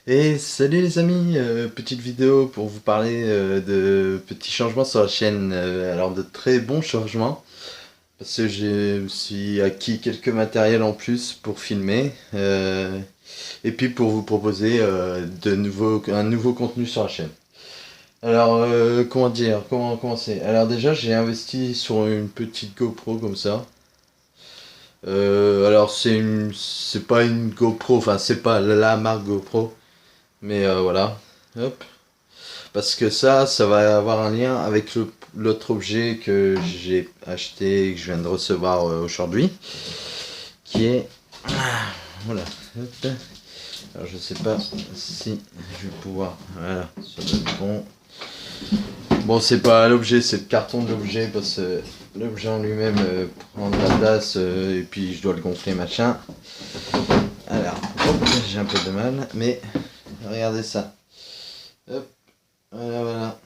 Et salut les amis, petite vidéo pour vous parler de petits changements sur la chaîne, alors de très bons changements, parce que j'ai aussi acquis quelques matériels en plus pour filmer, et puis pour vous proposer un nouveau contenu sur la chaîne. Alors, comment dire, comment commencer? Alors déjà, j'ai investi sur une petite GoPro comme ça. Alors c'est pas une GoPro, enfin c'est pas la marque GoPro, mais voilà. Hop. Parce que ça va avoir un lien avec l'autre objet que j'ai acheté et que je viens de recevoir aujourd'hui, qui est... Voilà. Hop. Alors je sais pas si je vais pouvoir... Voilà, ça doit être bon. Bon, c'est pas l'objet, c'est le carton de l'objet, parce que l'objet en lui-même prend de la place, et puis je dois le gonfler, machin. Alors, hop, j'ai un peu de mal, mais regardez ça. Hop, voilà, voilà.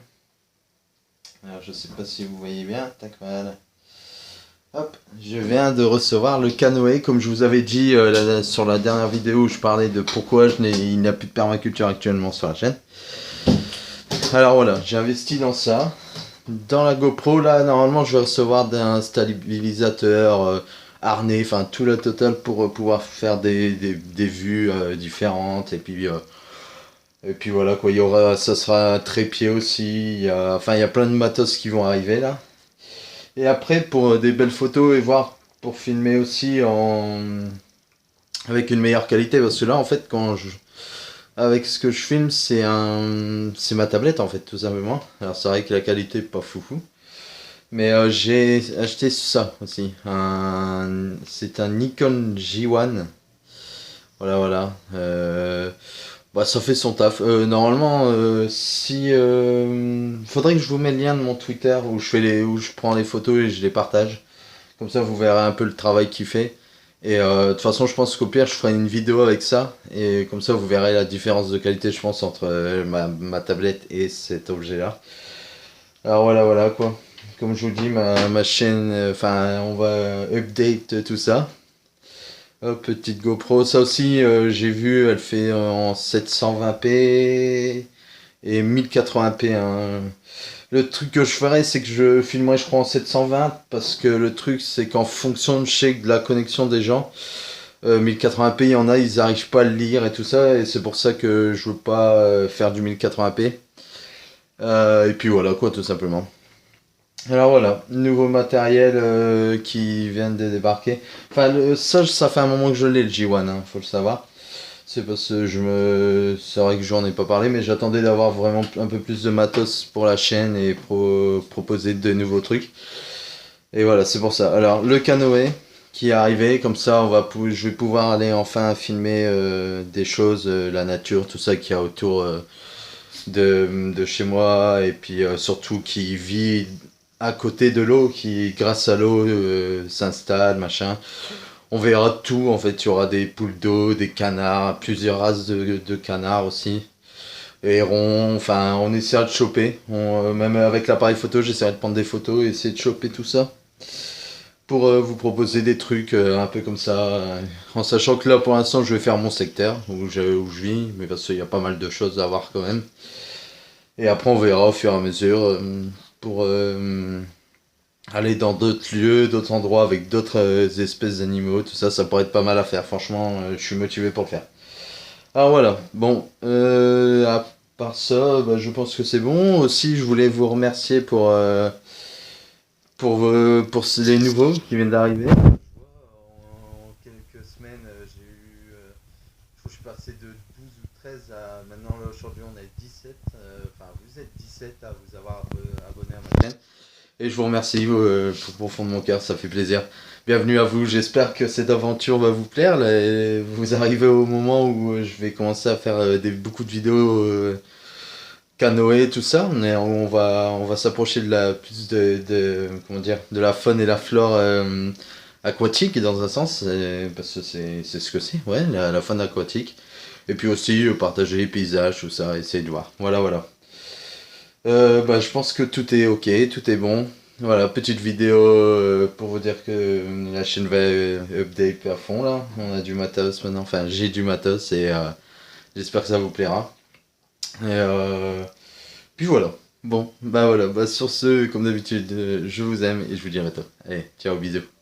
Alors je sais pas si vous voyez bien, tac, voilà. Hop, je viens de recevoir le canoë, comme je vous avais dit sur la dernière vidéo où je parlais de pourquoi il n'y a plus de permaculture actuellement sur la chaîne. Alors voilà, j'ai investi dans ça. Dans la GoPro, là, normalement, je vais recevoir un stabilisateur, harnais, enfin tout le total pour pouvoir faire des vues différentes. Et puis voilà quoi, ça sera un trépied aussi. Enfin, il y a plein de matos qui vont arriver là. Et après, pour des belles photos et voir pour filmer aussi avec une meilleure qualité, parce que là, en fait, avec ce que je filme, c'est ma tablette en fait, tout simplement. Alors c'est vrai que la qualité est pas foufou. Mais j'ai acheté ça aussi. C'est un Nikon J1. Voilà, voilà. Bah, ça fait son taf. Normalement, si faudrait que je vous mette le lien de mon Twitter où je prends les photos et je les partage. Comme ça, vous verrez un peu le travail qu'il fait. Et de toute façon, je pense qu'au pire, je ferai une vidéo avec ça. Et comme ça, vous verrez la différence de qualité, je pense, entre ma tablette et cet objet-là. Alors voilà, voilà quoi. Comme je vous dis, ma chaîne, enfin, on va update tout ça. Hop, petite GoPro. Ça aussi, j'ai vu, elle fait en 720p et 1080p, hein. Le truc que je ferais, c'est que je filmerais, je crois, en 720, parce que le truc, c'est qu'en fonction de la connexion des gens, 1080p, il y en a, ils n'arrivent pas à le lire et tout ça, et c'est pour ça que je veux pas faire du 1080p. Et puis voilà, quoi, tout simplement. Alors voilà, nouveau matériel qui vient de débarquer. Enfin, ça fait un moment que je l'ai, le J1, hein, faut le savoir. C'est parce que c'est vrai que j'en ai pas parlé, mais j'attendais d'avoir vraiment un peu plus de matos pour la chaîne et proposer de nouveaux trucs. Et voilà, c'est pour ça. Alors, le canoë qui est arrivé, comme ça, je vais pouvoir aller enfin filmer des choses, la nature, tout ça qu'il y a autour de chez moi, et puis surtout qui vit à côté de l'eau, qui grâce à l'eau s'installe, machin. On verra tout, en fait, il y aura des poules d'eau, des canards, plusieurs races de canards aussi, hérons, enfin on essaiera de choper, même avec l'appareil photo j'essaierai de prendre des photos et essayer de choper tout ça pour vous proposer des trucs un peu comme ça, en sachant que là pour l'instant je vais faire mon secteur où je vis, mais parce qu'il y a pas mal de choses à voir quand même. Et après on verra au fur et à mesure pour aller dans d'autres lieux, d'autres endroits avec d'autres espèces d'animaux, tout ça, ça pourrait être pas mal à faire. Franchement, je suis motivé pour le faire. Alors voilà, bon, à part ça, bah, je pense que c'est bon. Aussi, je voulais vous remercier pour les nouveaux qui viennent d'arriver. En quelques semaines, je crois que je suis passé de 12 ou 13 à maintenant, là, aujourd'hui, on est 17. Enfin, vous êtes 17 à vous avoir abonné à ma chaîne. Et je vous remercie pour fond de mon cœur, ça fait plaisir. Bienvenue à vous, j'espère que cette aventure va vous plaire. Là, et vous arrivez au moment où je vais commencer à faire beaucoup de vidéos canoë, tout ça. Mais on va s'approcher de comment dire, de la faune et la flore aquatique dans un sens, parce que c'est ce que c'est, ouais, la faune aquatique. Et puis aussi partager les paysages, tout ça, essayer de voir. Voilà, voilà. Bah, je pense que tout est ok, tout est bon. Voilà, petite vidéo pour vous dire que la chaîne va update à fond là. On a du matos maintenant, enfin j'ai du matos et J'espère que ça vous plaira. Et puis voilà. Bon, bah voilà. Bah sur ce, comme d'habitude, je vous aime et je vous dis à bientôt. Allez, ciao, bisous.